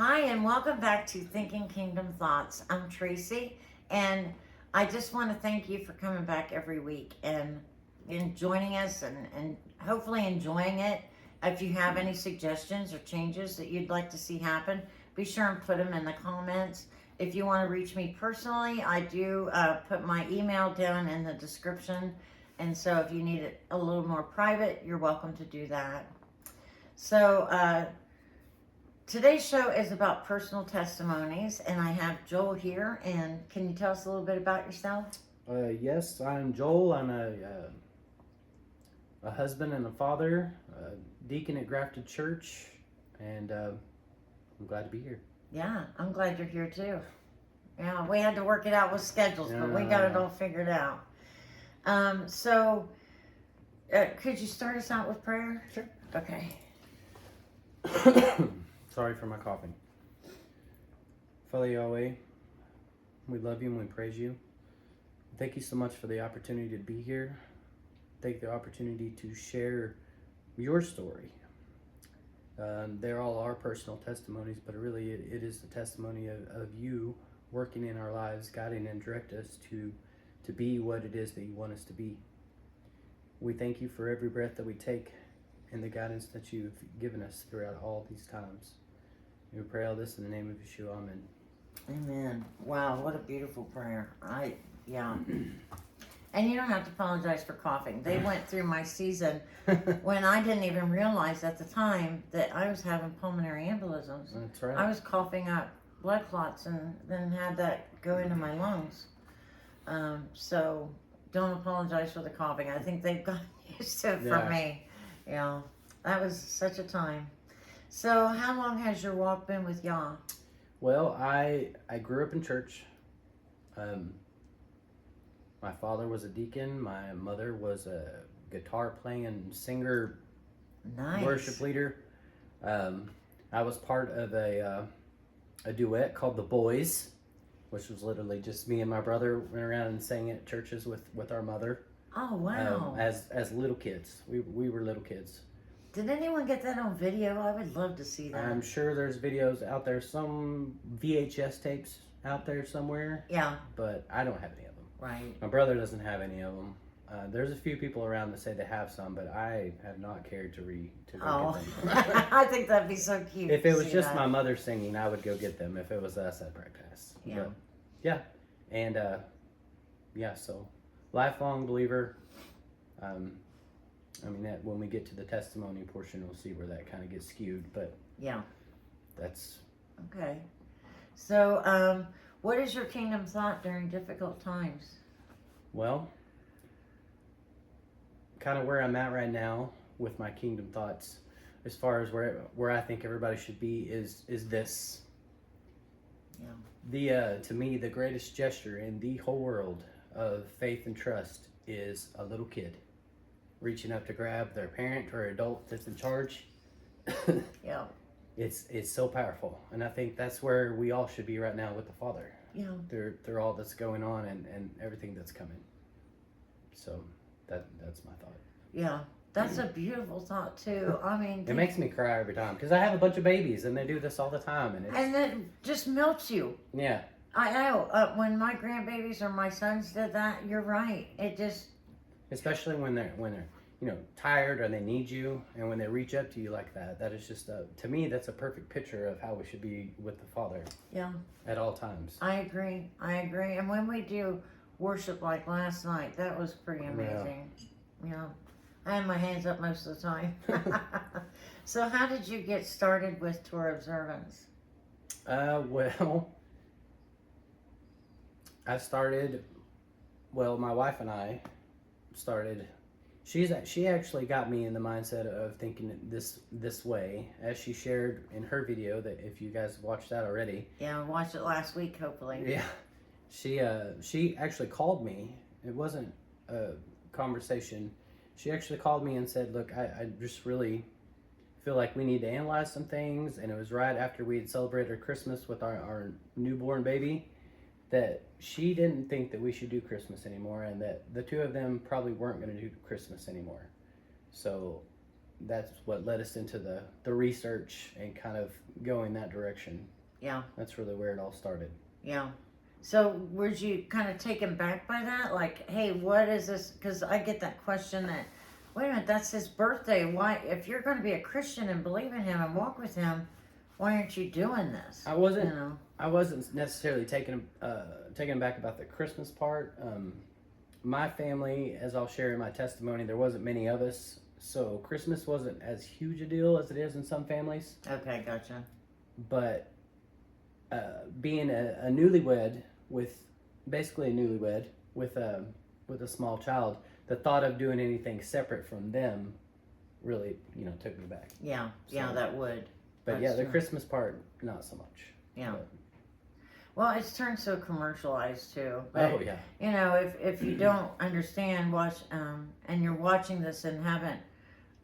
Hi, and welcome back to Thinking Kingdom Thoughts. I'm Tracie, and I just want to thank you for coming back every week and joining us and hopefully enjoying it. If you have any suggestions or changes that you'd like to see happen, be sure and put them in the comments. If you want to reach me personally, I do put my email down in the description. And so if you need it a little more private, you're welcome to do that. So, today's show is about personal testimonies, and I have Joel here. And can you tell us a little bit about yourself? Yes, I'm Joel. I'm a husband and a father, a deacon at Grafted Church, and I'm glad to be here. Yeah, I'm glad you're here too. Yeah, we had to work it out with schedules, but we got it all figured out. So, could you start us out with prayer? Sure. Okay. Sorry for my coughing. Father Yahweh, we love you and we praise you. Thank you so much for the opportunity to be here. Take the opportunity to share your story. They're all our personal testimonies, but really it is the testimony of you working in our lives, guiding and direct us to be what it is that you want us to be. We thank you for every breath that we take and the guidance that you've given us throughout all these times. We pray all this in the name of Yeshua. Amen. Amen. Wow, what a beautiful prayer. Yeah. And you don't have to apologize for coughing. They went through my season when I didn't even realize at the time that I was having pulmonary embolisms. That's right. I was coughing up blood clots and then had that go into my lungs. So don't apologize for the coughing. I think they've gotten used to it from me. Yeah, that was such a time. So how long has your walk been with Yah? Well, I grew up in church. My father was a deacon. My mother was a guitar playing and singer, Nice. worship leader. I was part of a duet called The Boys, which was literally just me and my brother went around and sang at churches with our mother. Oh, wow. As little kids. We were little kids. Did anyone get that on video? I would love to see that. I'm sure there's videos out there, some VHS tapes out there somewhere. Yeah. But I don't have any of them. Right. My brother doesn't have any of them. There's a few people around that say they have some, but I have not cared to go get them. I think that'd be so cute. If it was just my mother singing, I would go get them. If it was us, I'd practice. Yeah. But, yeah. And so lifelong believer. That when we get to the testimony portion, we'll see where that kind of gets skewed. But yeah, that's okay. So, what is your kingdom thought during difficult times? Well, kind of where I'm at right now with my kingdom thoughts, as far as where I think everybody should be is this. Yeah. To me, the greatest gesture in the whole world of faith and trust is a little kid reaching up to grab their parent or adult that's in charge. Yeah. It's so powerful, and I think that's where we all should be right now with the Father. Yeah. Through all that's going on and everything that's coming. So that's my thought. Yeah. That's a beautiful thought too. I mean, it makes me cry every time because I have a bunch of babies and they do this all the time, and it just melts you. Yeah. I know. When my grandbabies or my sons did that, you're right. It just. Especially when they're tired or they need you, and when they reach up to you like that, that is just to me that's a perfect picture of how we should be with the Father. Yeah. At all times. I agree. And when we do worship like last night, that was pretty amazing. Yeah. I had my hands up most of the time. So how did you get started with Torah observance? Well, my wife and I started. She actually got me in the mindset of thinking this way, as she shared in her video. That if you guys watched that already, yeah, I watched it last week. Hopefully, yeah. She actually called me. It wasn't a conversation. She actually called me and said, "Look, I just really feel like we need to analyze some things." And it was right after we had celebrated Christmas with our newborn baby, that she didn't think that we should do Christmas anymore, and that the two of them probably weren't going to do Christmas anymore. So that's what led us into the research and kind of going that direction. Yeah. That's really where it all started. Yeah. So were you kind of taken back by that? Like, hey, what is this? Because I get that question that, wait a minute, that's his birthday. Why, if you're going to be a Christian and believe in him and walk with him, why aren't you doing this? I wasn't. You know? I wasn't necessarily taken back about the Christmas part. My family, as I'll share in my testimony, there wasn't many of us, so Christmas wasn't as huge a deal as it is in some families. Okay, gotcha. But being a newlywed with a small child, the thought of doing anything separate from them really, took me back. Yeah, So, that would. But That's the true. Christmas part, not so much. Yeah. But, Well, it's turned so commercialized too. But, oh yeah. If you don't understand, and you're watching this and haven't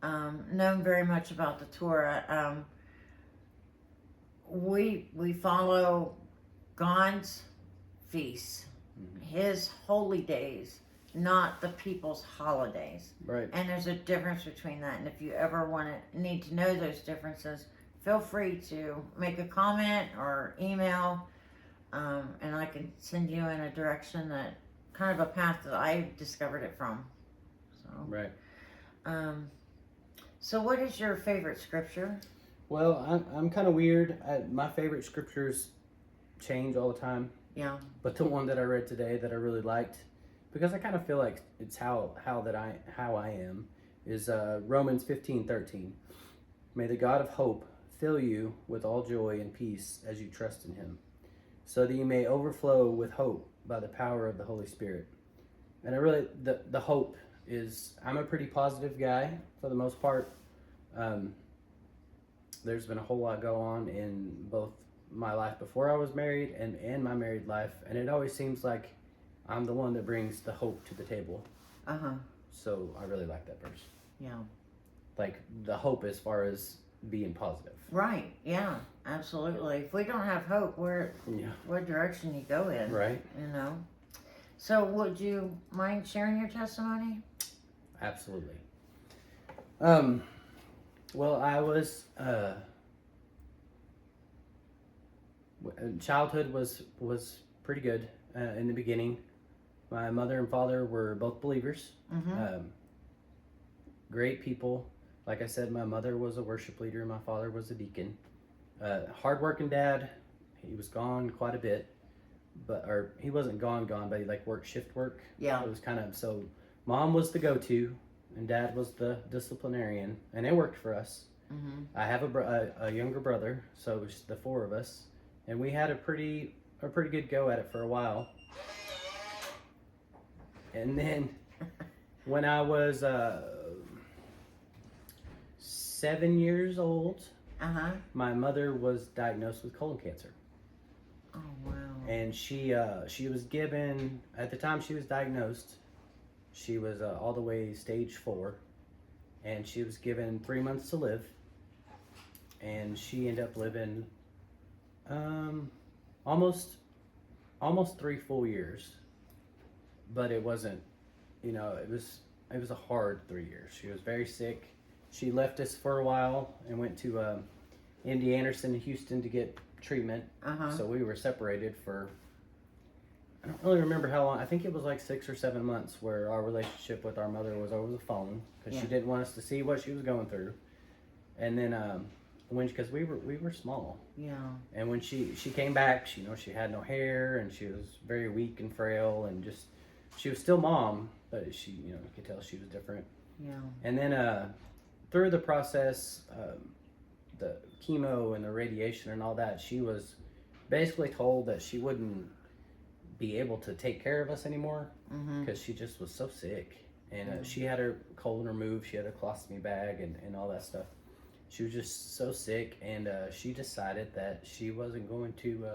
known very much about the Torah, we follow God's feasts, His holy days, not the people's holidays. Right. And there's a difference between that. And if you ever need to know those differences, feel free to make a comment or email. And I can send you in a direction that kind of a path that I discovered it from. So, Right. So what is your favorite scripture? Well, I'm kind of weird. My favorite scriptures change all the time. Yeah. But the one that I read today that I really liked, because I kind of feel like it's how I am, is Romans 15:13. May the God of hope fill you with all joy and peace as you trust in Him, so that you may overflow with hope by the power of the Holy Spirit. And I really, the hope is, I'm a pretty positive guy for the most part. There's been a whole lot go on in both my life before I was married and my married life, and it always seems like I'm the one that brings the hope to the table. Uh-huh. So I really like that verse. Yeah. Like the hope as far as being positive. Right. Yeah. Absolutely. If we don't have hope, what direction you go in? Right. So would you mind sharing your testimony? Absolutely. Well, I was childhood was pretty good in the beginning. My mother and father were both believers. Mm-hmm. Great people. Like I said, my mother was a worship leader. My father was a deacon. Hardworking dad. He was gone quite a bit, or he wasn't gone, but he worked shift work. Yeah. It was kind of, so mom was the go-to and dad was the disciplinarian, and it worked for us. Mm-hmm. I have a younger brother, so it was the four of us, and we had a pretty good go at it for a while. And then when I was 7 years old, Uh-huh. my mother was diagnosed with colon cancer. Oh, wow. And she was given, at the time she was diagnosed, she was all the way stage 4, and she was given 3 months to live, and she ended up living almost 3 full years. But it wasn't, it was a hard 3 years. She was very sick. She left us for a while and went to MD Anderson in Houston to get treatment. Uh-huh. So we were separated for, I don't really remember how long. I think it was 6 or 7 months where our relationship with our mother was over the phone, because she didn't want us to see what she was going through. And then because we were small. Yeah. And when she came back, she had no hair, and she was very weak and frail, and just, she was still mom, but she, you could tell she was different. Yeah. And then through the process, the chemo and the radiation and all that, she was basically told that she wouldn't be able to take care of us anymore, because she just was so sick. And she had her colon removed, she had a colostomy bag and all that stuff. She was just so sick, and she decided that she wasn't going to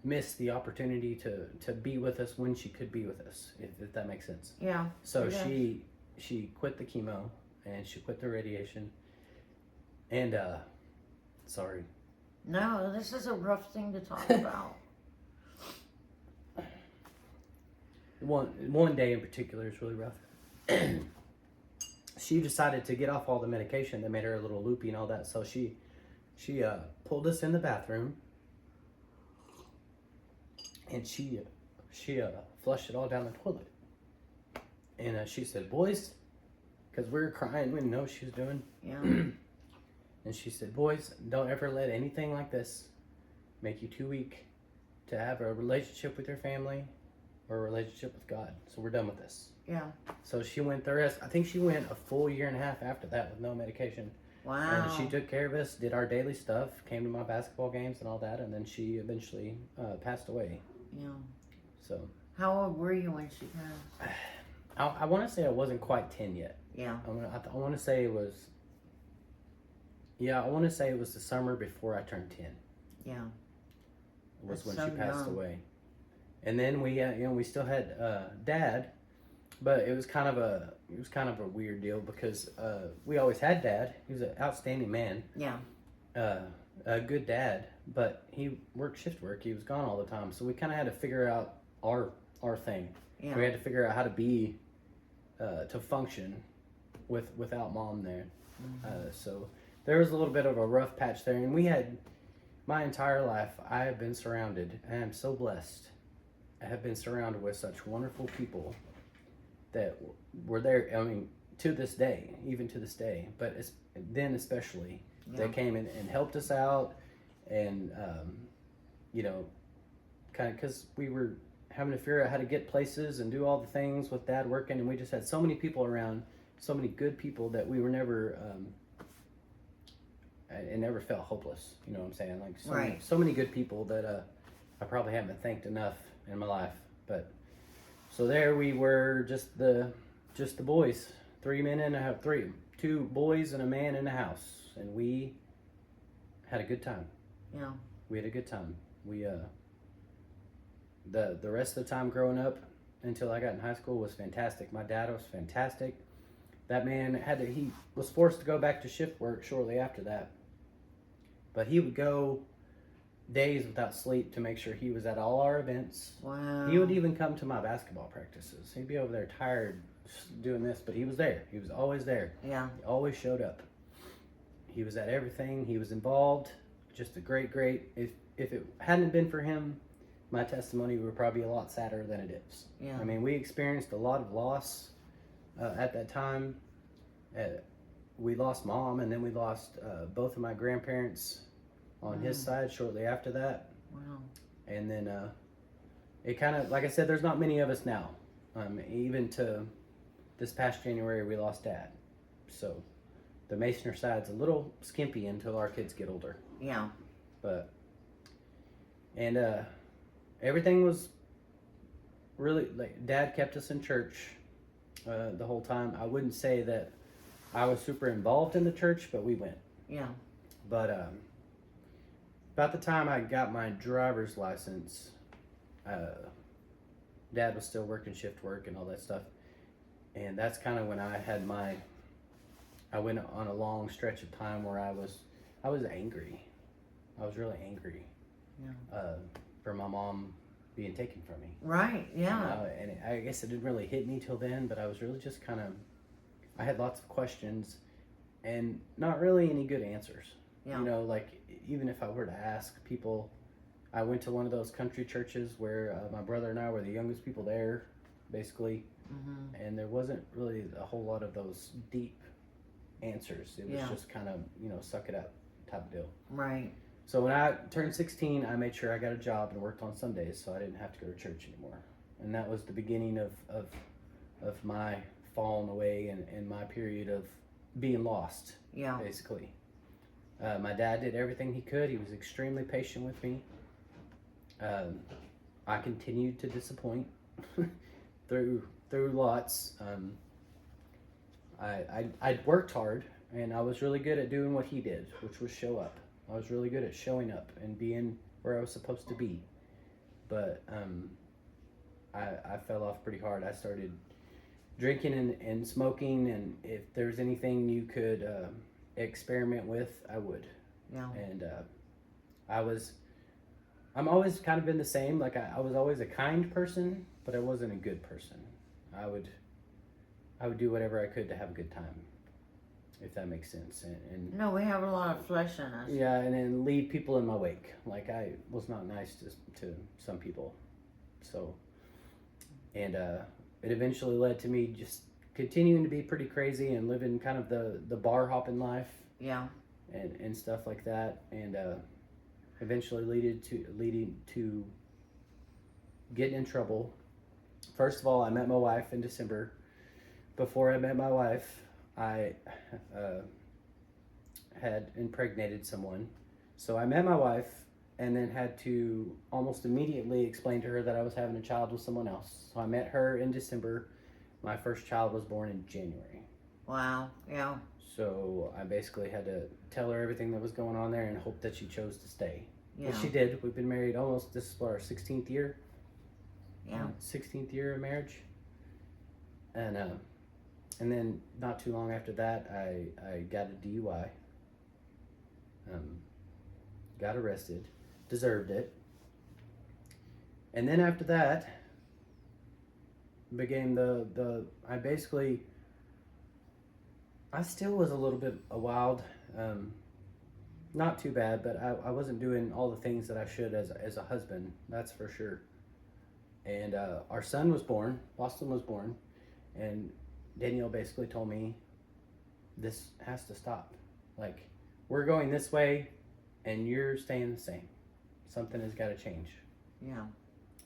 miss the opportunity to be with us when she could be with us, if that makes sense. Yeah. So she quit the chemo, and she quit the radiation, and sorry. No, this is a rough thing to talk about. One day in particular is really rough. she decided to get off all the medication that made her a little loopy and all that. So she pulled us in the bathroom, and she flushed it all down the toilet. And she said, "Boys," because we were crying, we didn't know what she was doing. Yeah. And she said, "Boys, don't ever let anything like this make you too weak to have a relationship with your family or a relationship with God. So we're done with this." Yeah. So she went the rest, I think she went a full year and a half after that with no medication. Wow. And she took care of us, did our daily stuff, came to my basketball games and all that, and then she eventually passed away. Yeah. So. How old were you when she passed? I want to say I wasn't quite 10 yet. Yeah. I want to say it was, I want to say it was the summer before I turned 10. Yeah. Was That's when so she passed young. away. And then we still had Dad, but it was kind of a weird deal because we always had Dad. He was an outstanding man. Yeah. A good dad, but he worked shift work. He was gone all the time, so we kind of had to figure out our thing. Yeah. We had to figure out how to be to function without Mom there. So there was a little bit of a rough patch there, and we had my entire life. I have been surrounded, and I'm so blessed. I have been surrounded with such wonderful people that were there. I mean, to this day, even to this day, but then especially, they came in and helped us out, and kind of because we were having to figure out how to get places and do all the things with Dad working, and we just had so many people around, so many good people that we were never. It never felt hopeless. You know what I'm saying? Like so many good people that I probably haven't thanked enough in my life. But so there we were, just the boys, 3 men and two boys and a man in the house, and we had a good time. Yeah. We had a good time. We the rest of the time growing up until I got in high school was fantastic. My dad was fantastic. That man he was forced to go back to shift work shortly after that. But he would go days without sleep to make sure he was at all our events. Wow. He would even come to my basketball practices. He'd be over there tired doing this, but he was there. He was always there. Yeah. He always showed up. He was at everything. He was involved. Just a great. If it hadn't been for him, my testimony would probably be a lot sadder than it is. Yeah. I mean, we experienced a lot of loss at that time. We lost Mom, and then we lost both of my grandparents on his side shortly after that. Wow. And then it kind of, like I said, there's not many of us now. Even to this past January, we lost Dad. So the Masoner side's a little skimpy until our kids get older. Yeah. But, and everything was really, like, Dad kept us in church the whole time. I wouldn't say that I was super involved in the church, but we went. Yeah. But about the time I got my driver's license, Dad was still working shift work and all that stuff. And that's kind of when I went on a long stretch of time where I was angry. I was really angry. Yeah. For my mom being taken from me. Right. Yeah. And I guess it didn't really hit me till then, but I was really just I had lots of questions and not really any good answers. Yeah. You know, like, even if I were to ask people, I went to one of those country churches where my brother and I were the youngest people there, basically. Mm-hmm. And there wasn't really a whole lot of those deep answers. It was just kind of, suck it up type of deal. Right. So when I turned 16, I made sure I got a job and worked on Sundays so I didn't have to go to church anymore. And that was the beginning of my falling away and my period of being lost, basically. My dad did everything he could. He was extremely patient with me. I continued to disappoint through lots. I worked hard, and I was really good at doing what he did, which was show up. I was really good at showing up and being where I was supposed to be. But I fell off pretty hard. I started drinking and smoking, and if there's anything you could experiment with, I would. Yeah. And I'm always kind of been the same. Like, I was always a kind person, but I wasn't a good person. I would do whatever I could to have a good time, if that makes sense. And No, we have a lot of flesh in us. yeah, and then leave people in my wake. Like, I was not nice to some people. So, and it eventually led to me just continuing to be pretty crazy and living kind of the bar hopping life. Yeah. And stuff like that, and eventually leading to getting in trouble. First of all, I met my wife in December. Before I met my wife, I had impregnated someone. So I met my wife and then had to almost immediately explain to her that I was having a child with someone else. So I met her in December. My first child was born in January. Wow. Yeah. So I basically had to tell her everything that was going on there and hope that she chose to stay. Yeah. Which she did. We've been married almost, this is what, our 16th year? Yeah. 16th year of marriage. And then not too long after that, I got a DUI. Got arrested. Deserved it. And then after that, became I still was a little bit wild, not too bad, but I wasn't doing all the things that I should as a husband, that's for sure. And our son was born, Boston was born, and Danielle basically told me, this has to stop. Like, we're going this way, and you're staying the same. Something has got to change. Yeah.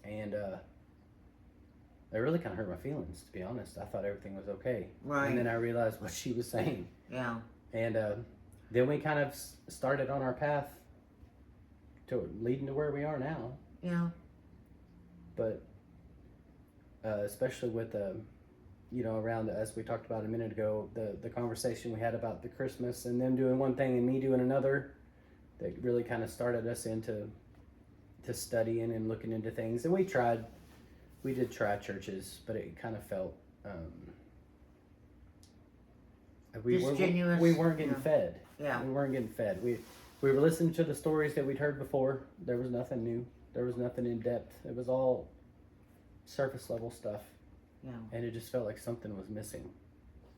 And it really kind of hurt my feelings, to be honest. I thought everything was okay. Right. And then I realized what she was saying. Yeah. And then we kind of started on our path to leading to where we are now. Yeah. But especially with, around, as we talked about a minute ago, the conversation we had about the Christmas and them doing one thing and me doing another, that really kind of started us into studying and looking into things. And we did try churches, but it kind of felt Disgenuous. we weren't getting fed. Yeah. We weren't getting fed. We were listening to the stories that we'd heard before. There was nothing new. There was nothing in depth. It was all surface level stuff. Yeah. And it just felt like something was missing.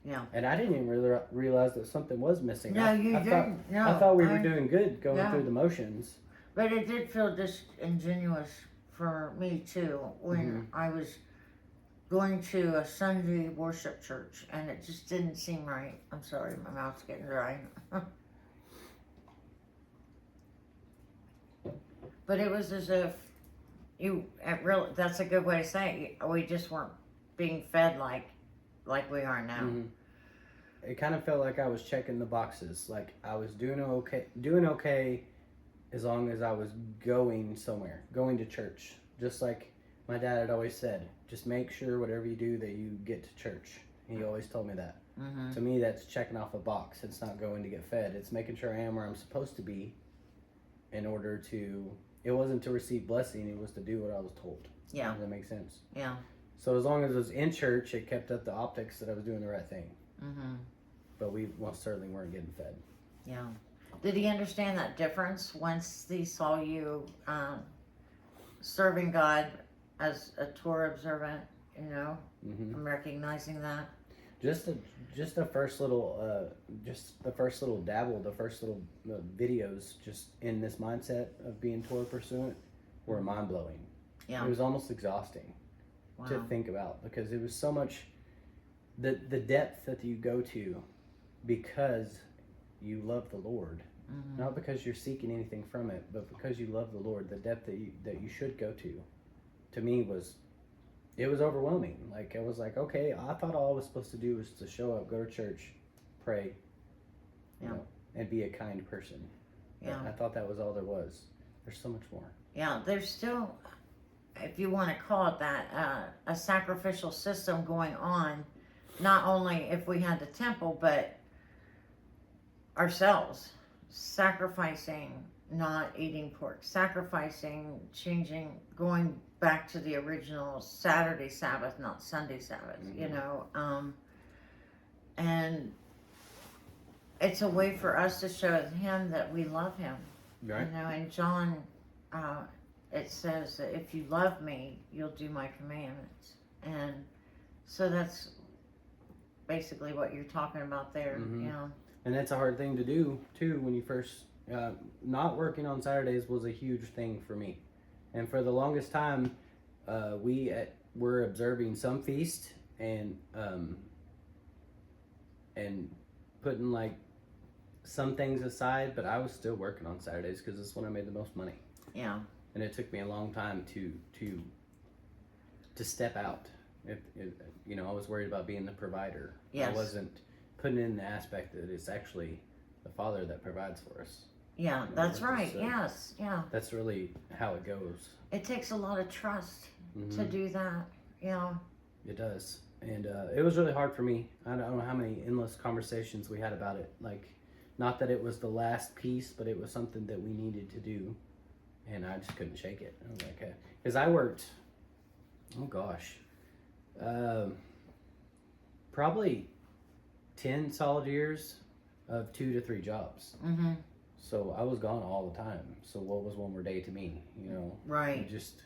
Yeah. And I didn't even really realize that something was missing. No, you didn't. No. I thought we were doing good going Yeah. through the motions. But it did feel disingenuous for me too when I was going to a Sunday worship church and it just didn't seem right. I'm sorry, my mouth's getting dry. But it was as if that's a good way to say it. We just weren't being fed like we are now. Mm-hmm. It kind of felt like I was checking the boxes. Like I was doing okay as long as I was going somewhere, going to church. Just like my dad had always said, just make sure whatever you do that you get to church. He always told me that. Mm-hmm. To me, that's checking off a box. It's not going to get fed. It's making sure I am where I'm supposed to be in order to, it wasn't to receive blessing, it was to do what I was told. Yeah. Does that make sense? Yeah. So as long as it was in church, it kept up the optics that I was doing the right thing. Mm-hmm. But we most certainly weren't getting fed. Yeah. Did he understand that difference once he saw you serving God as a Torah observant, Mm-hmm. and recognizing that? Just the first little dabble, the first little videos just in this mindset of being Torah pursuant were mind blowing. Yeah. It was almost exhausting to think about because it was so much the depth that you go to because you love the Lord. Mm-hmm. Not because you're seeking anything from it, but because you love the Lord. The depth that you should go to me was overwhelming. Like I was like, okay, I thought all I was supposed to do was to show up, go to church, pray, and be a kind person. Yeah. I thought that was all there was. There's so much more. Yeah, there's still, if you want to call it that, a sacrificial system going on, not only if we had the temple, but ourselves, sacrificing, not eating pork, sacrificing, changing, going back to the original Saturday Sabbath, not Sunday Sabbath, Mm-hmm. And it's a way for us to show him that we love him. Right. In John, it says that if you love me, you'll do my commandments. And so that's basically what you're talking about there. Mhm. Yeah. And that's a hard thing to do too when you first. Not working on Saturdays was a huge thing for me, and for the longest time, were observing some feast and putting like some things aside, but I was still working on Saturdays because it's when I made the most money. Yeah. And it took me a long time to step out. I was worried about being the provider. Yes. I wasn't putting in the aspect that it's actually the Father that provides for us. Yeah, that's right. So Yes. Yeah. that's really how it goes. It takes a lot of trust Mm-hmm. to do that. Yeah. It does. And it was really hard for me. I don't know how many endless conversations we had about it. Like, not that it was the last piece, but it was something that we needed to do. And I just couldn't shake it. I was like, because I worked, oh gosh, probably 10 solid years of 2 to 3 jobs. Mm-hmm. So I was gone all the time. So what was one more day to me? Right. You just,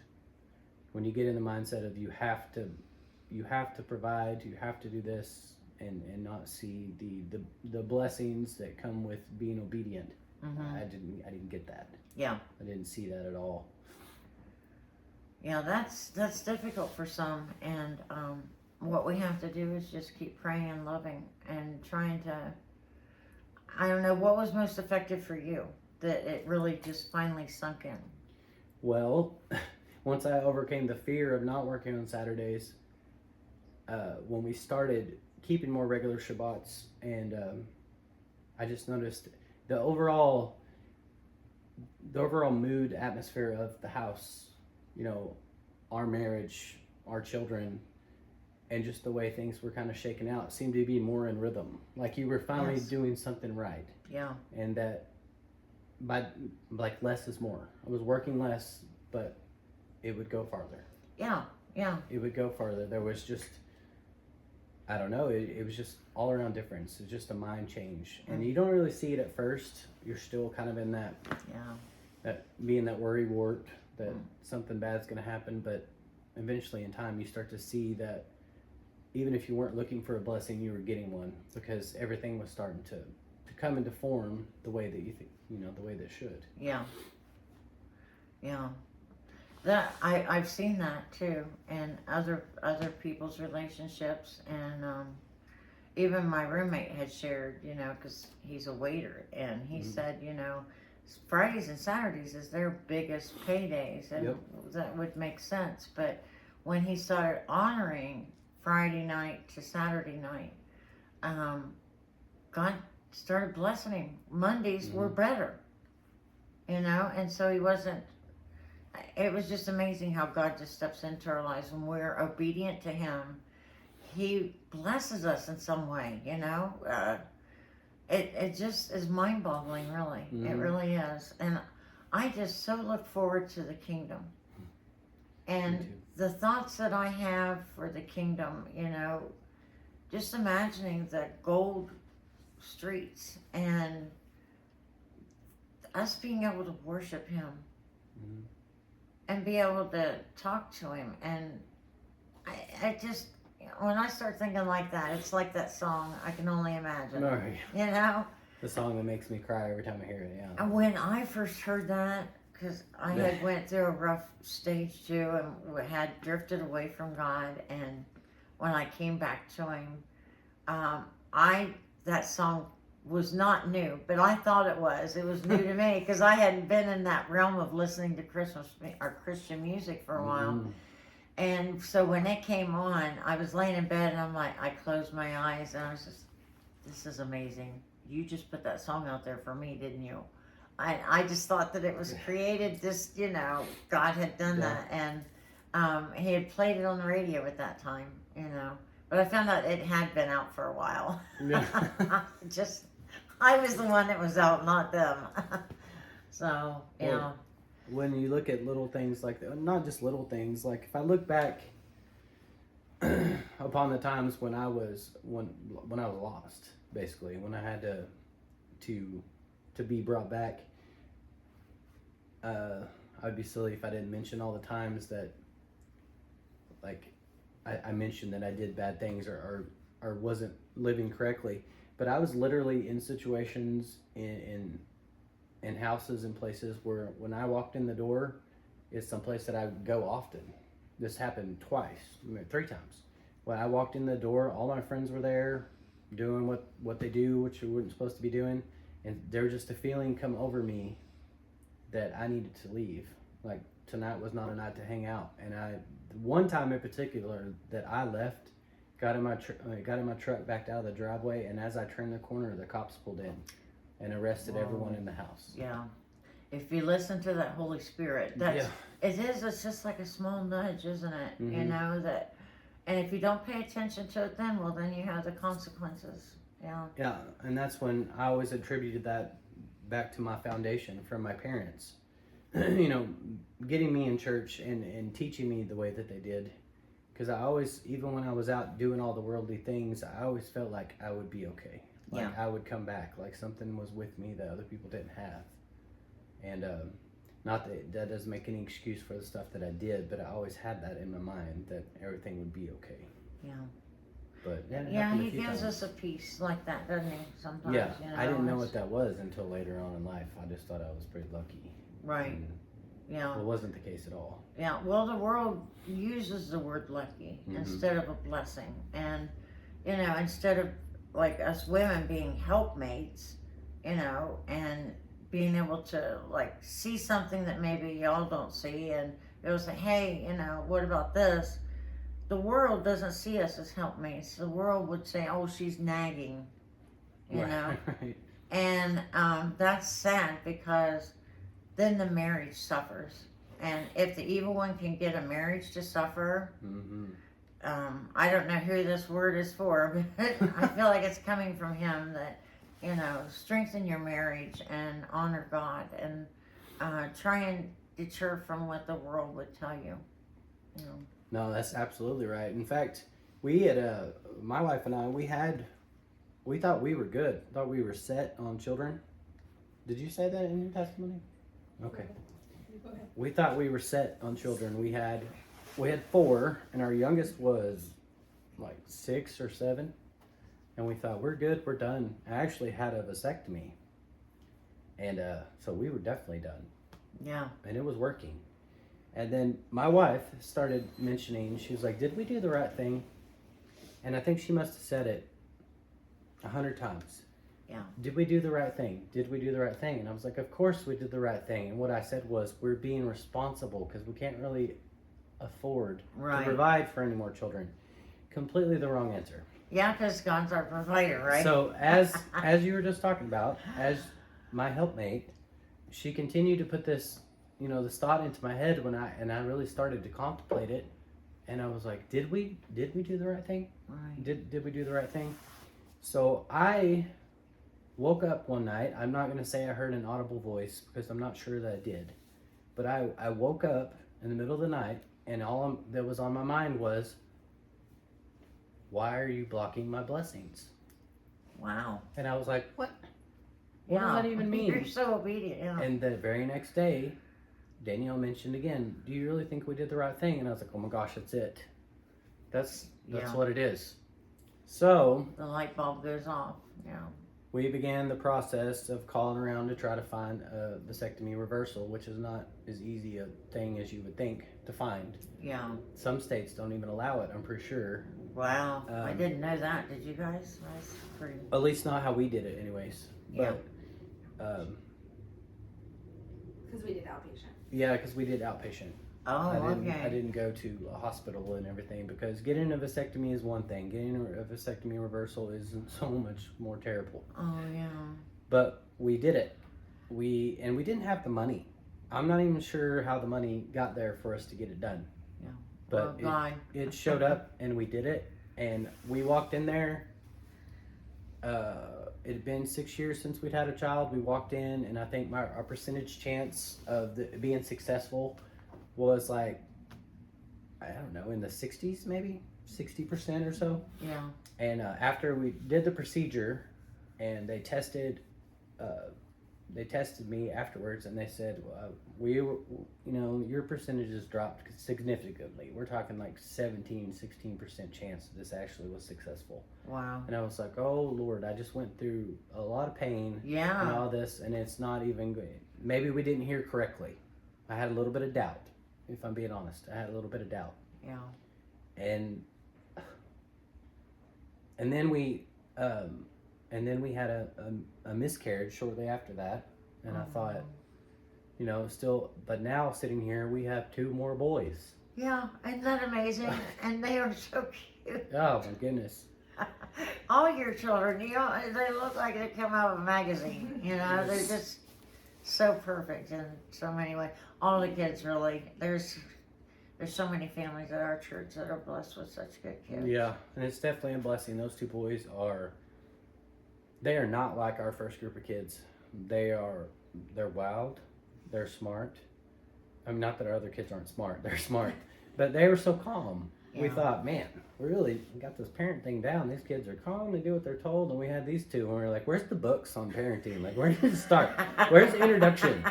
when you get in the mindset of you have to provide, you have to do this, and not see the blessings that come with being obedient. Mm-hmm. I didn't get that. Yeah. I didn't see that at all. Yeah, that's difficult for some, and what we have to do is just keep praying and loving and trying to. I don't know what was most effective for you that it really just finally sunk in. Well, once I overcame the fear of not working on Saturdays, when we started keeping more regular Shabbats, and I just noticed the overall mood, atmosphere of the house, our marriage, our children, and just the way things were kind of shaken out seemed to be more in rhythm. Like you were finally Yes. doing something right. Yeah. And that less is more. I was working less, but it would go farther. Yeah. Yeah. It would go farther. There was just, I don't know, it was just all around difference. It's just a mind change. And you don't really see it at first. You're still kind of in that, being that worry wart that something bad's going to happen. But eventually in time, you start to see that even if you weren't looking for a blessing, you were getting one, because everything was starting to come into form the way that you think, the way that it should. Yeah. Yeah. That I've seen that too in other people's relationships, and even my roommate had shared, because he's a waiter, and he said, Fridays and Saturdays is their biggest paydays, and that would make sense. But when he started honoring Friday night to Saturday night, God started blessing him. Mondays were better, and so he wasn't. It was just amazing how God just steps into our lives when we're obedient to Him. He blesses us in some way, It just is mind-boggling, really. It really is. And I just so look forward to the kingdom. And the thoughts that I have for the kingdom, just imagining the gold streets and us being able to worship Him. And be able to talk to Him. And I just, when I start thinking like that, it's like that song, I Can Only Imagine. Right. The song that makes me cry every time I hear it, yeah. And when I first heard that, because I had went through a rough stage too, and had drifted away from God, and when I came back to Him, that song was not new, but I thought it was. It was new to me because I hadn't been in that realm of listening to Christian music for a while. And so when it came on, I was laying in bed and I closed my eyes and I was just, this is amazing. You just put that song out there for me, didn't you? I just thought that it was created, God had done that. And He had played it on the radio at that time, But I found out it had been out for a while. I was the one that was out, not them. So, when you look at little things like that, not just little things, like if I look back upon the times when I was lost, basically, when I had to be brought back, I'd be silly if I didn't mention all the times that, like, I mentioned that I did bad things or or wasn't living correctly. But I was literally in situations in houses and places where when I walked in the door, it's someplace that I go often. This happened twice, 3 times. When I walked in the door, all my friends were there doing what they do, which you weren't supposed to be doing. And there was just a feeling come over me that I needed to leave. Like tonight was not a night to hang out. And one time in particular that I left, got in my truck, backed out of the driveway, and as I turned the corner, the cops pulled in and arrested everyone in the house. Yeah. If you listen to that Holy Spirit, it's just like a small nudge, isn't it? Mm-hmm. You know, that, and if you don't pay attention to it then you have the consequences. Yeah. Yeah, and that's when I always attributed that back to my foundation from my parents. You know, getting me in church and teaching me the way that they did. Because I always, even when I was out doing all the worldly things, I always felt like I would be okay. Like I would come back, like something was with me that other people didn't have. And not that doesn't make any excuse for the stuff that I did, but I always had that in my mind that everything would be okay. Yeah. But he gives us a peace like that, doesn't he? Sometimes. Yeah, you know, I didn't know what that was until later on in life. I just thought I was pretty lucky. Right. And yeah. It wasn't the case at all. Yeah. Well, the world uses the word lucky instead of a blessing, and you know, instead of like us women being helpmates, you know, and being able to like see something that maybe y'all don't see, and it was like, hey, you know, what about this? The world doesn't see us as helpmates. The world would say, oh, she's nagging, you know. Right. And that's sad because then the marriage suffers. And if the evil one can get a marriage to suffer, I don't know who this word is for, but I feel like it's coming from him that, you know, strengthen your marriage and honor God and try and deter from what the world would tell you. You know. No, that's absolutely right. In fact, we had my wife and I, we thought we were good. Thought we were set on children. Did you say that in your testimony? Okay. Go ahead. We thought we were set on children. We had 4, and our youngest was like 6 or 7, and we thought we're good, we're done. I actually had a vasectomy, and so we were definitely done. Yeah. And it was working. And then my wife started mentioning, she was like, did we do the right thing? And I think she must have said it 100 times. Yeah. Did we do the right thing? Did we do the right thing? And I was like, of course we did the right thing. And what I said was, we're being responsible because we can't really afford to provide for any more children. Completely the wrong answer. Yeah, because God's our provider, right? So as you were just talking about, as my helpmate, she continued to put this, you know, this thought into my head when I really started to contemplate it, and I was like, did we do the right thing? Right. Did we do the right thing? So I woke up one night. I'm not going to say I heard an audible voice because I'm not sure that I did, but I woke up in the middle of the night, and all that was on my mind was, why are you blocking my blessings? Wow. And I was like, what? What does that even mean? You're so obedient. Yeah. And the very next day, Danielle mentioned again, do you really think we did the right thing? And I was like, oh my gosh, that's it. That's what it is. So the light bulb goes off. Yeah. we began the process of calling around to try to find a vasectomy reversal, which is not as easy a thing as you would think to find. Yeah. Some states don't even allow it, I'm pretty sure. Wow. I didn't know that. Did you guys? That's pretty. At least not how we did it anyways. Yeah. But, Because we did outpatient. yeah, because we did outpatient. Oh, okay. I didn't go to a hospital and everything because getting a vasectomy is one thing. Getting a vasectomy reversal is so much more terrible. Oh, yeah. But we did it. We didn't have the money. I'm not even sure how the money got there for us to get it done. Yeah. But it showed up and we did it. And we walked in there. It had been 6 years since we'd had a child. We walked in, and I think our percentage chance of being successful was like, I don't know, in the 60s maybe, 60% or so. Yeah. And after we did the procedure, and they tested they tested me afterwards, and they said, your percentages dropped significantly. We're talking like 16% chance that this actually was successful. Wow. And I was like, oh Lord, I just went through a lot of pain and all this, and it's not even good. Maybe we didn't hear correctly. I had a little bit of doubt, if I'm being honest. I had a little bit of doubt. Yeah. And then we had a miscarriage shortly after that, and I thought, but now sitting here, we have 2 more boys. Yeah, isn't that amazing? And they are so cute. Oh my goodness. All your children, they look like they come out of a magazine. They're just so perfect in so many ways. All the kids really. There's so many families at our church that are blessed with such good kids. Yeah, and it's definitely a blessing. Those 2 boys they are not like our first group of kids. They're wild. They're smart. I mean, not that our other kids aren't smart. They're smart. But they were so calm. Yeah. We thought, man, we really got this parent thing down. These kids are calm. They do what they're told. And we had these 2. And we were like, where's the books on parenting? Like, where did it start? Where's the introduction?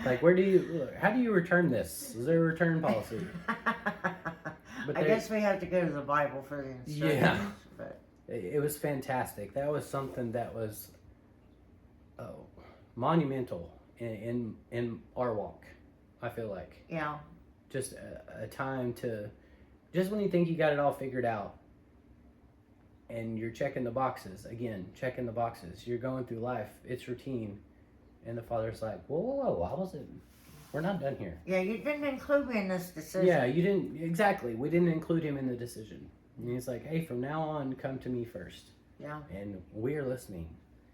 Like, how do you return this? Is there a return policy? But I guess we have to go to the Bible for the instructions. Yeah. But it was fantastic. That was something that was monumental in our walk, I feel like. Yeah. Just a time to, just when you think you got it all figured out, and you're checking the boxes, you're going through life, it's routine, and the Father's like, whoa, how was it? We're not done here. Yeah, you didn't include me in this decision. Yeah, you didn't, exactly. We didn't include him in the decision. And he's like, hey, from now on, come to me first. Yeah. And we are listening.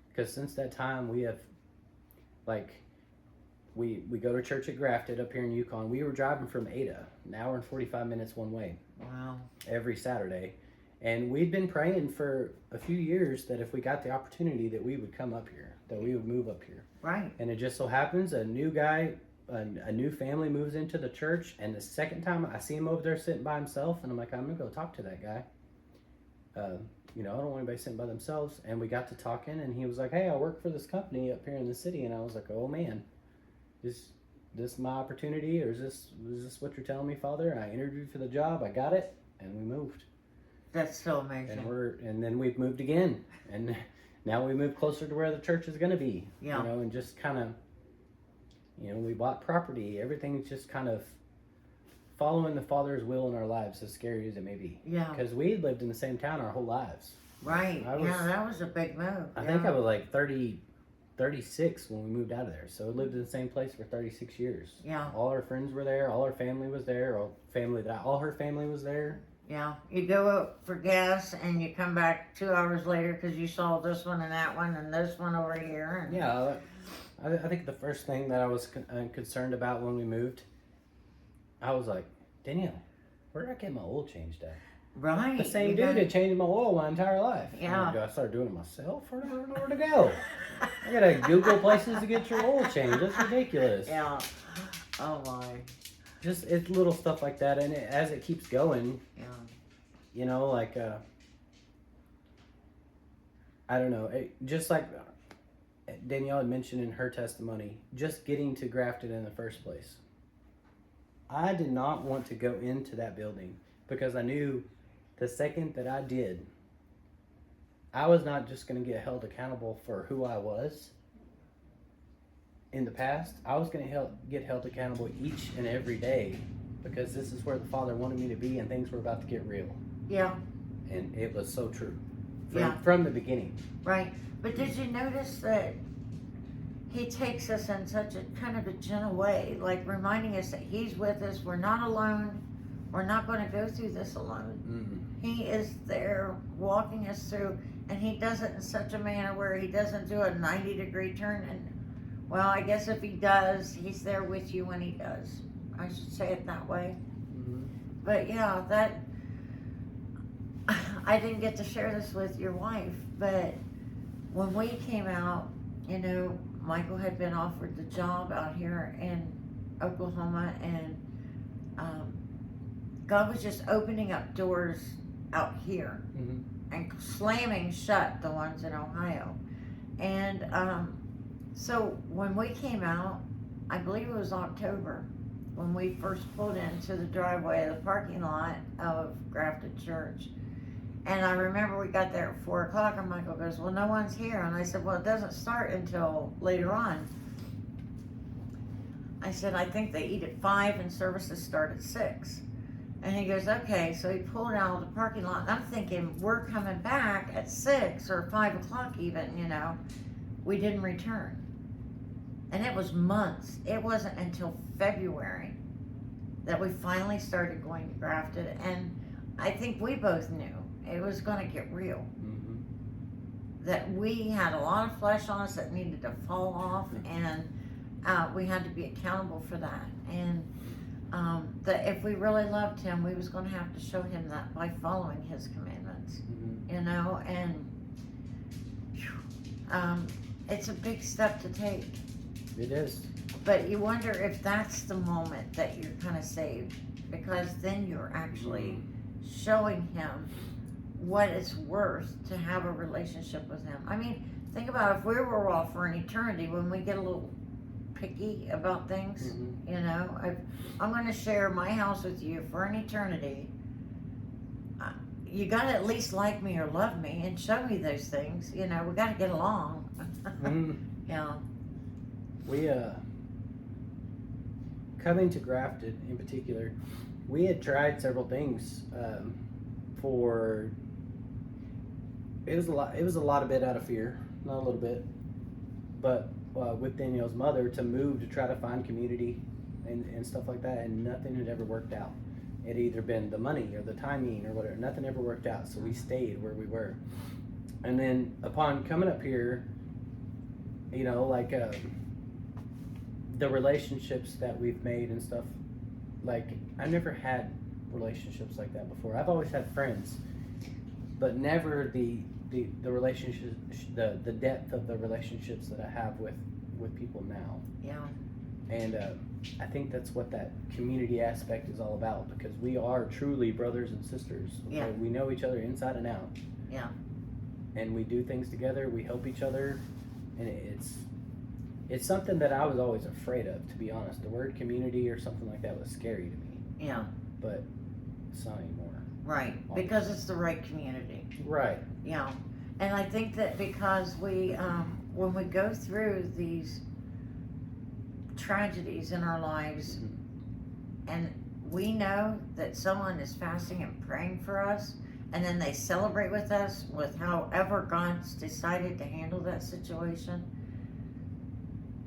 Because since that time, we have, we go to church at Grafted up here in Yukon. We were driving from Ada, an hour and 45 minutes one way. Wow. Every Saturday. And we'd been praying for a few years that if we got the opportunity that we would come up here, that we would move up here. Right. And it just so happens a new family moves into the church, and the second time I see him over there sitting by himself, and I'm like, I'm gonna go talk to that guy. I don't want anybody sitting by themselves. And we got to talking, and he was like, hey, I work for this company up here in the city. And I was like, oh man, is this my opportunity, or is this what you're telling me, Father? And I interviewed for the job, I got it, and we moved. That's so amazing. And then we've moved again, and now we moved closer to where the church is going to be. Yeah. And just kind of, we bought property. Everything's just kind of following the Father's will in our lives, as scary as it may be. Yeah. Because we lived in the same town our whole lives. Right. That was a big move. I think I was like 36 when we moved out of there. So we lived in the same place for 36 years. Yeah. All our friends were there. All our family was there. All her family was there. Yeah. You go up for gas and you come back 2 hours later because you saw this one and that one and this one over here. And yeah. I think the first thing that I was concerned about when we moved, I was like, Danielle, where did I get my oil changed at? Right. The same dude that changed my oil my entire life. Yeah. I started doing it myself. Where do I know where to go? I gotta Google places to get your oil changed. That's ridiculous. Yeah. Oh my. Just it's little stuff like that, and as it keeps going, I don't know. Just like Danielle had mentioned in her testimony, just getting to Grafted in the first place. I did not want to go into that building because I knew the second that I did, I was not just going to get held accountable for who I was in the past. I was going to get held accountable each and every day because this is where the Father wanted me to be and things were about to get real. Yeah. And it was so true from the beginning. Right. But did you notice that he takes us in such a kind of a gentle way, like reminding us that he's with us. We're not alone. We're not going to go through this alone. Mm-hmm. He is there walking us through, and he does it in such a manner where he doesn't do a 90-degree turn. And, well, I guess if he does, he's there with you when he does. I should say it that way. Mm-hmm. But yeah, I didn't get to share this with your wife, but when we came out, Michael had been offered the job out here in Oklahoma, and God was just opening up doors out here and slamming shut the ones in Ohio. And So when we came out, I believe it was October, when we first pulled into the driveway of the parking lot of Grafted Church. And I remember we got there at 4 o'clock, and Michael goes, well, no one's here. And I said, well, it doesn't start until later on. I said, I think they eat at 5 and services start at 6. And he goes, okay. So he pulled out of the parking lot. And I'm thinking, we're coming back at 6 or 5 o'clock even, you know. We didn't return. And it was months. It wasn't until February that we finally started going to Grafted. And I think we both knew it was going to get real. Mm-hmm. That we had a lot of flesh on us that needed to fall off, and we had to be accountable for that. And that if we really loved him, we was going to have to show him that by following his commandments. Mm-hmm. You know, and it's a big step to take. It is. But you wonder if that's the moment that you're kind of saved, because then you're actually showing him what it's worth to have a relationship with him. I mean, think about if we were off for an eternity, when we get a little picky about things, Mm-hmm. you know, I'm going to share my house with you for an eternity. You got to at least like me or love me and show me those things. You know, we got to get along. Mm-hmm. Yeah. We, coming to Grafted in particular, we had tried several things for, it was a lot of it out of fear, not a little bit, but with Danielle's mother, to move to try to find community and stuff like that, and nothing had ever worked out. It had either been the money or the timing or whatever, nothing ever worked out, so we stayed where we were. And then upon coming up here, you know, like the relationships that we've made and stuff, like I never had relationships like that before. I've always had friends, but never the relationships, the depth of the relationships that I have with people now. Yeah. And I think that's what that community aspect is all about, because we are truly brothers and sisters. Okay? Yeah. We know each other inside and out. Yeah. And we do things together, we help each other, and it's something that I was always afraid of, to be honest. The word community or something like that was scary to me. Yeah. But it's not anymore. Right. Because it's the right community. Right. Yeah. And I think that because we, when we go through these tragedies in our lives, Mm-hmm. and we know that someone is fasting and praying for us, and then they celebrate with us with however God's decided to handle that situation,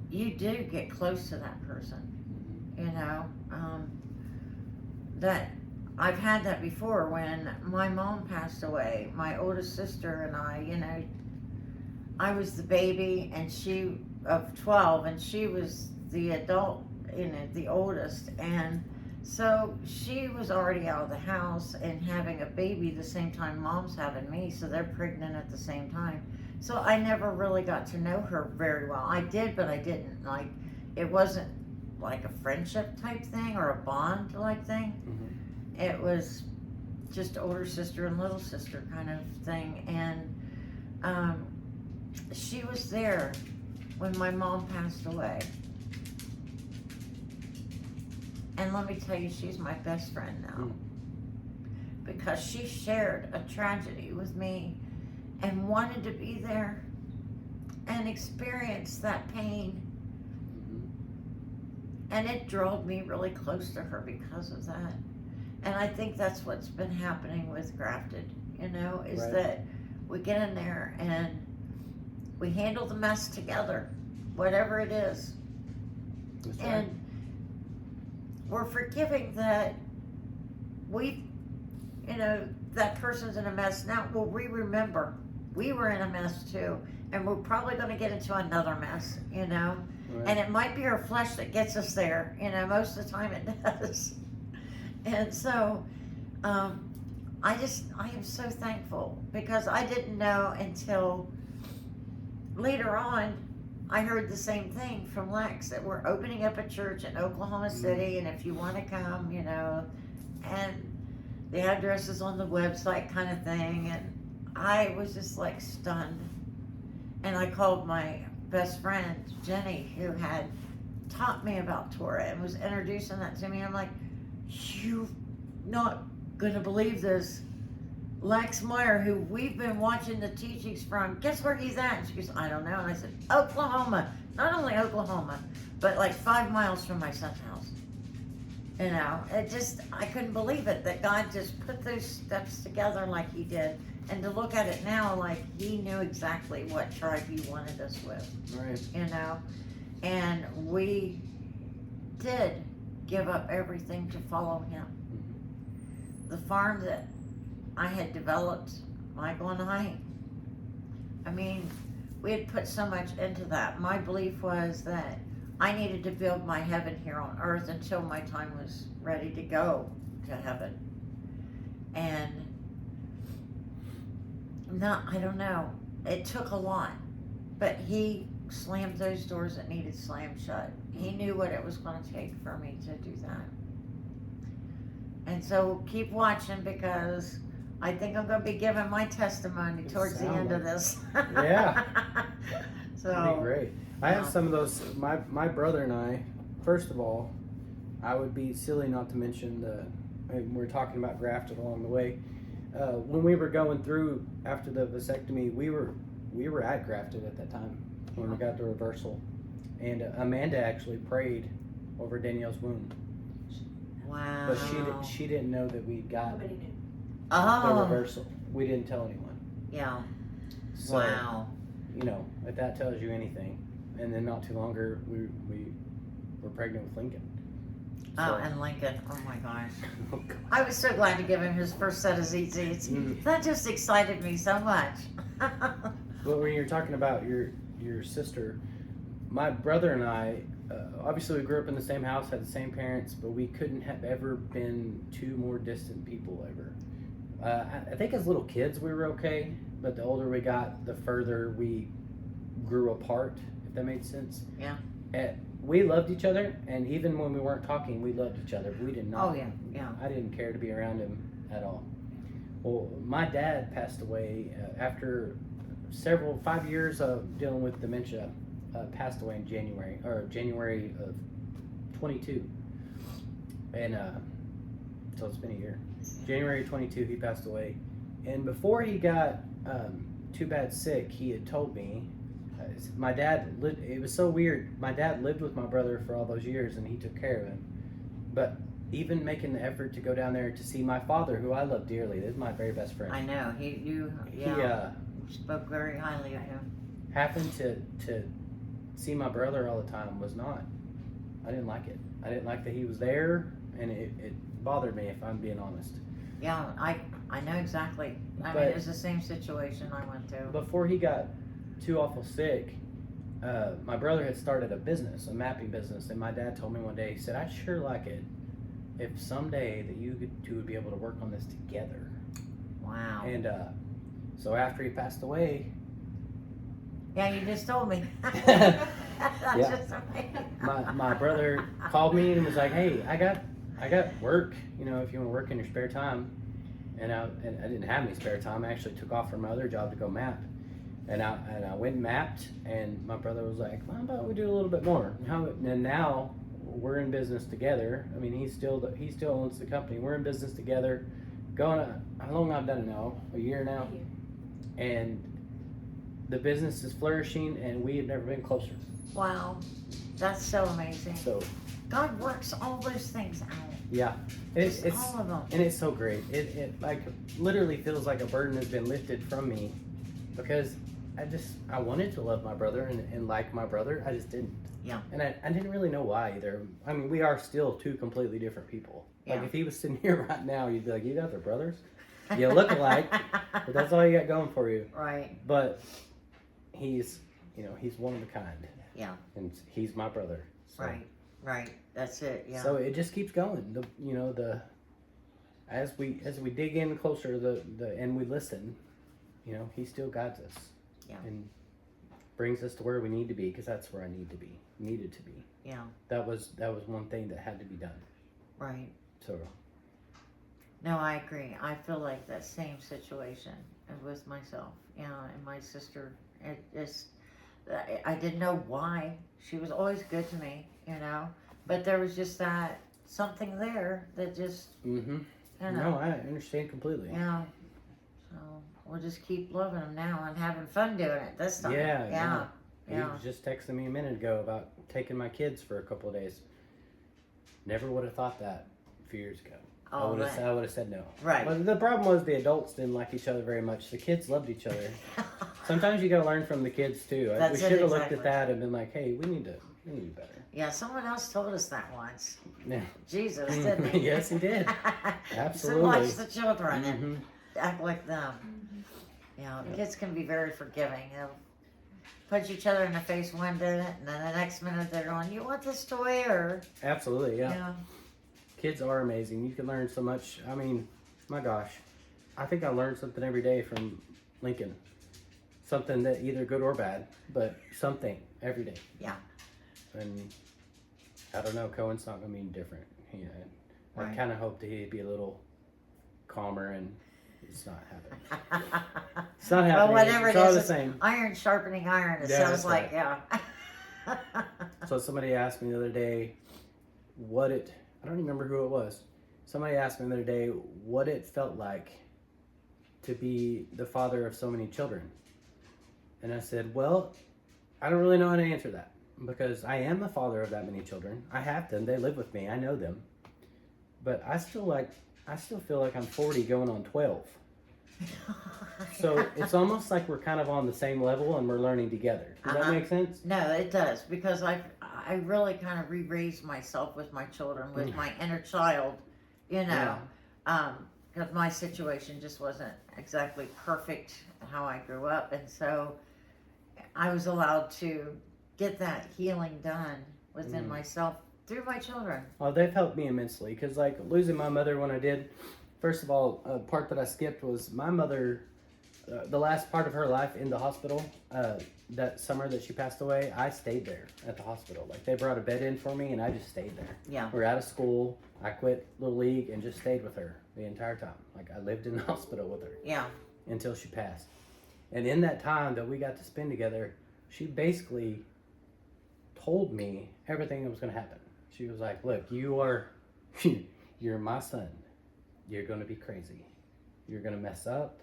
you do get close to that person. Mm-hmm. You know, that I've had that before. When my mom passed away, my oldest sister and I, you know, I was the baby and she of 12, and she was the adult, you know, the oldest, and so she was already out of the house and having a baby the same time mom's having me, so they're pregnant at the same time. So I never really got to know her very well. I did, but I didn't. Like, it wasn't like a friendship type thing or a bond like thing. Mm-hmm. It was just older sister and little sister kind of thing. And she was there when my mom passed away. And let me tell you, she's my best friend now. Because she shared a tragedy with me and wanted to be there and experience that pain. Mm-hmm. And it drove me really close to her because of that. And I think that's what's been happening with Grafted, you know, is Right. that we get in there and we handle the mess together, whatever it is. That's right. And we're forgiving that we, you know, that person's in a mess now. Well, we remember we were in a mess too, and we're probably going to get into another mess, you know. Right. And it might be our flesh that gets us there, you know. Most of the time it does. And so, I am so thankful, because I didn't know until later on. I heard the same thing from Lex, that we're opening up a church in Oklahoma City, and if you want to come, you know, and the address is on the website kind of thing. And I was just like stunned. And I called my best friend, Jenny, who had taught me about Torah and was introducing that to me. I'm like, you not gonna believe this. Lex Meyer, who we've been watching the teachings from, guess where he's at? And she goes, I don't know. And I said, Oklahoma. Not only Oklahoma, but like 5 miles from my son's house. You know, I couldn't believe it that God just put those steps together like he did. And to look at it now, like he knew exactly what tribe he wanted us with. Right. You know, and we did give up everything to follow him. Mm-hmm. The farm that I had developed, Michael and I mean, we had put so much into that. My belief was that I needed to build my heaven here on earth until my time was ready to go to heaven. And I don't know, it took a lot, but he slammed those doors that needed slammed shut. He knew what it was going to take for me to do that. And so keep watching, because I think I'm going to be giving my testimony towards the end of this. Yeah. So that'd be great. I have some of those. My brother and I, first of all, I would be silly not to mention we're talking about grafted along the way. When we were going through after the vasectomy, we were at grafted at that time when we got the reversal. And Amanda actually prayed over Danielle's womb. Wow. But she didn't know that we got Nobody knew. the reversal. We didn't tell anyone. Yeah. So, Wow. you know, if that tells you anything. And then not too longer, we were pregnant with Lincoln. Oh, and Lincoln. Oh my gosh. Oh, God. I was so glad to give him his first set of ZZs. That just excited me so much. But when you're talking about your sister, my brother and I, obviously we grew up in the same house, had the same parents, but we couldn't have ever been two more distant people ever. I think as little kids we were okay, but the older we got, the further we grew apart, if that made sense. Yeah. We loved each other, and even when we weren't talking, we loved each other. We did not. Oh yeah, yeah. I didn't care to be around him at all. Well, my dad passed away after 5 years of dealing with dementia. Passed away in January of 22, and so it's been a year. January 22, he passed away, and before he got too bad sick, he had told me. My dad lived, it was so weird. My dad lived with my brother for all those years, and he took care of him. But even making the effort to go down there to see my father, who I love dearly, this is my very best friend. I know. You spoke very highly of him. Having to see my brother all the time was not. I didn't like it. I didn't like that he was there, and it bothered me, if I'm being honest. Yeah, I know exactly. I mean, it's the same situation I went through. Before he got too awful sick, my brother had started a mapping business, and my dad told me one day, he said, I'd sure like it if someday that you two would be able to work on this together. Wow. And so after he passed away, yeah, you just told me. That's Yeah. just amazing. my brother called me and was like, hey, I got work, you know, if you want to work in your spare time. And I didn't have any spare time. I actually took off from my other job to go map. And I went and mapped, and my brother was like, well, how about we do a little bit more? And now we're in business together. I mean, he still owns the company. We're in business together. How long I've done it now? A year now? And the business is flourishing, and we have never been closer. Wow. That's so amazing. So God works all those things out. yeah, it's all of them. and it's so great. It like literally feels like a burden has been lifted from me, because I wanted to love my brother and like my brother. I just didn't. Yeah. And I didn't really know why either. I mean, we are still two completely different people. Like Yeah. if he was sitting here right now, you'd be like, you guys are brothers? You look alike, but that's all you got going for you. Right. But he's one of a kind. Yeah. And he's my brother. So, Right. That's it. Yeah. So it just keeps going. As we dig in closer, and we listen, he still guides us. Yeah. And brings us to where we need to be, because that's where I needed to be. Yeah. That was one thing that had to be done. Right. So No, I agree. I feel like that same situation with myself, and my sister. I didn't know why. She was always good to me, you know. But there was just that something there that just, Mm-hmm. you know. No, I understand completely. Yeah. So we'll just keep loving them now and having fun doing it this time. Yeah, Yeah. He Yeah. was just texting me a minute ago about taking my kids for a couple of days. Never would have thought that a few years ago. Oh, I would have said no. Right. But the problem was the adults didn't like each other very much. The kids loved each other. Sometimes you got to learn from the kids too. That's we it, should have looked exactly. at that and been like, "Hey, we need to do better." Yeah, someone else told us that once. Yeah. Jesus, didn't he? Yes, he did. So Absolutely. watch the children and Mhm. act like them. You know, kids can be very forgiving. They'll punch each other in the face one minute, and then the next minute they're going, "You want this toy?" Or Absolutely, yeah. you know, Kids are amazing. You can learn so much. I mean, my gosh, I think I learn something every day from Lincoln. Something that either good or bad, but something every day. Yeah. And I don't know, Cohen's not gonna be different. Yeah, I Right. kind of hoped that he'd be a little calmer, and it's not happening. It's not happening. Well, whatever it's it all is, the it's same. iron sharpening iron. It Yeah, sounds that's like, right. yeah. So somebody asked me the other day I don't remember who it was. Somebody asked me the other day what it felt like to be the father of so many children. And I said, well, I don't really know how to answer that because I am the father of that many children. I have them. They live with me. I know them. But I still feel like I'm 40 going on 12. So it's almost like we're kind of on the same level and we're learning together. Does that make sense? No, it does, because I really kind of re-raised myself with my children, with my inner child, you know, because my situation just wasn't exactly perfect how I grew up, and so I was allowed to get that healing done within myself through my children. Oh, they've helped me immensely because, like, losing my mother when I did, first of all, a part that I skipped was my mother, the last part of her life in the hospital, that summer that she passed away, I stayed there at the hospital. Like, they brought a bed in for me and I just stayed there. Yeah. We're out of school. I quit Little League and just stayed with her the entire time. Like, I lived in the hospital with her. Yeah. Until she passed. And in that time that we got to spend together, she basically told me everything that was going to happen. She was like, look, you're my son. You're going to be crazy. You're going to mess up.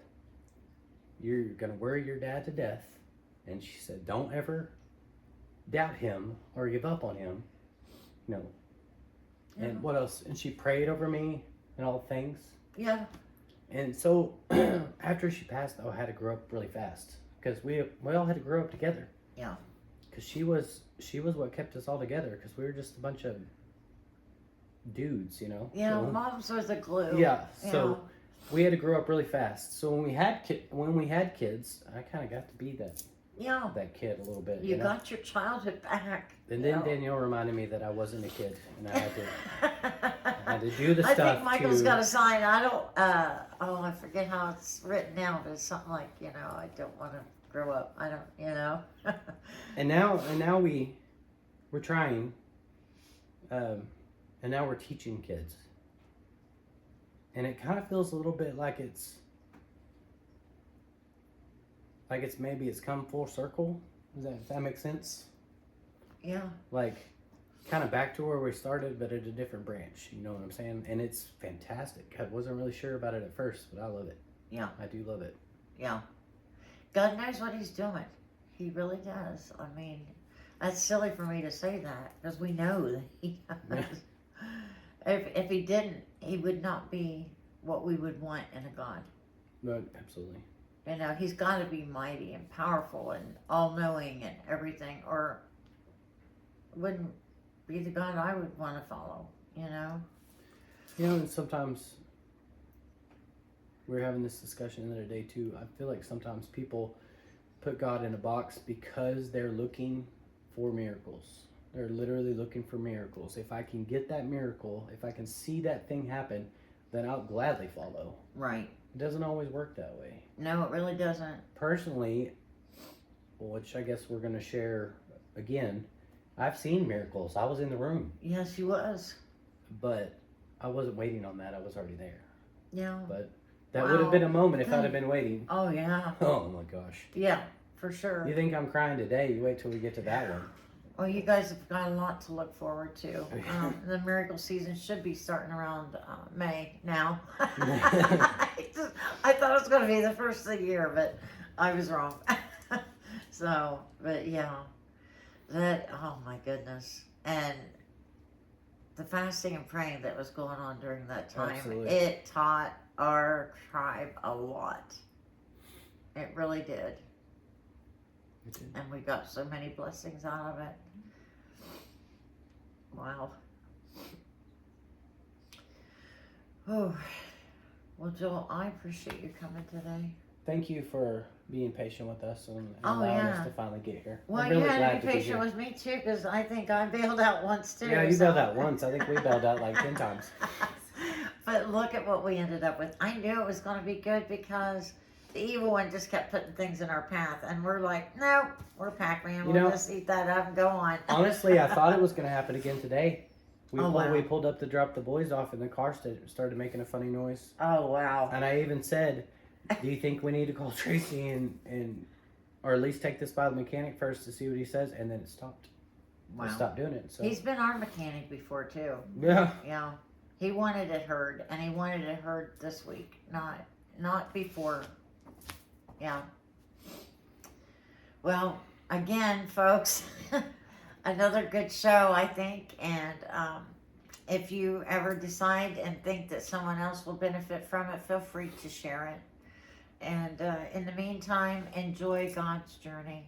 You're going to worry your dad to death. And she said, don't ever doubt him or give up on him. No. Yeah. And what else? And she prayed over me and all things. Yeah. And so after she passed, I had to grow up really fast because we all had to grow up together. Yeah. Because she was what kept us all together because we were just a bunch of dudes, you know. Yeah, So, mom's was the glue. yeah. Yeah. So we had to grow up really fast. So when we had kids, I kind of got to be that kid a little bit. You know? got your childhood back. And then Danielle reminded me that I wasn't a kid and I had to do the I stuff. think Michael's got a sign. I don't. I forget how it's written now, but it's something like, I don't want to grow up. I don't. And now we're trying, and now we're teaching kids, and it kind of feels a little bit like it's maybe it's come full circle. Does that make sense? Yeah. Like, kind of back to where we started, but at a different branch. You know what I'm saying? And it's fantastic. I wasn't really sure about it at first, but I love it. Yeah. I do love it. Yeah. God knows what he's doing. He really does. I mean, that's silly for me to say that because we know that he does. If he didn't, he would not be what we would want in a God. But absolutely. He's got to be mighty and powerful and all-knowing and everything, or it wouldn't be the God I would want to follow, And sometimes we were having this discussion the other day too. I feel like sometimes people put God in a box because they're looking for miracles. They're literally looking for miracles. If I can get that miracle, if I can see that thing happen, then I'll gladly follow. Right. It doesn't always work that way. No, it really doesn't. Personally, which I guess we're going to share again, I've seen miracles. I was in the room. Yes, he was. But I wasn't waiting on that. I was already there. Yeah. But that would have been a moment if Good. I'd have been waiting. Oh, yeah. Oh my gosh. Yeah, for sure. You think I'm crying today? You wait till we get to that one. Well, you guys have got a lot to look forward to. The miracle season should be starting around May now. I thought it was going to be the first of the year, but I was wrong. So, but yeah, oh my goodness. And the fasting and praying that was going on during that time, Absolutely. it taught our tribe a lot. It really did. And we got so many blessings out of it. Wow. Oh, well, Joel, I appreciate you coming today. Thank you for being patient with us and Oh, allowing yeah. us to finally get here. Well, I'm really you had glad to be patient here. with me too, because I think I bailed out once too. Yeah, you so. bailed out once. I think we bailed out like 10 times. But look at what we ended up with. I knew it was going to be good because the evil one just kept putting things in our path, and we're like, no, we're Pac-Man. We'll just eat that up and go on. Honestly, I thought it was going to happen again today. Wow. We pulled up to drop the boys off, and the car started making a funny noise. Oh, wow. And I even said, do you think we need to call Tracie and or at least take this by the mechanic first to see what he says? And then it stopped. Wow. It stopped doing it. So. He's been our mechanic before too. Yeah. Yeah. He wanted it heard, and he wanted it heard this week, not before. Yeah. Well, again, folks, another good show, I think. And if you ever decide and think that someone else will benefit from it, feel free to share it. And in the meantime, enjoy God's journey.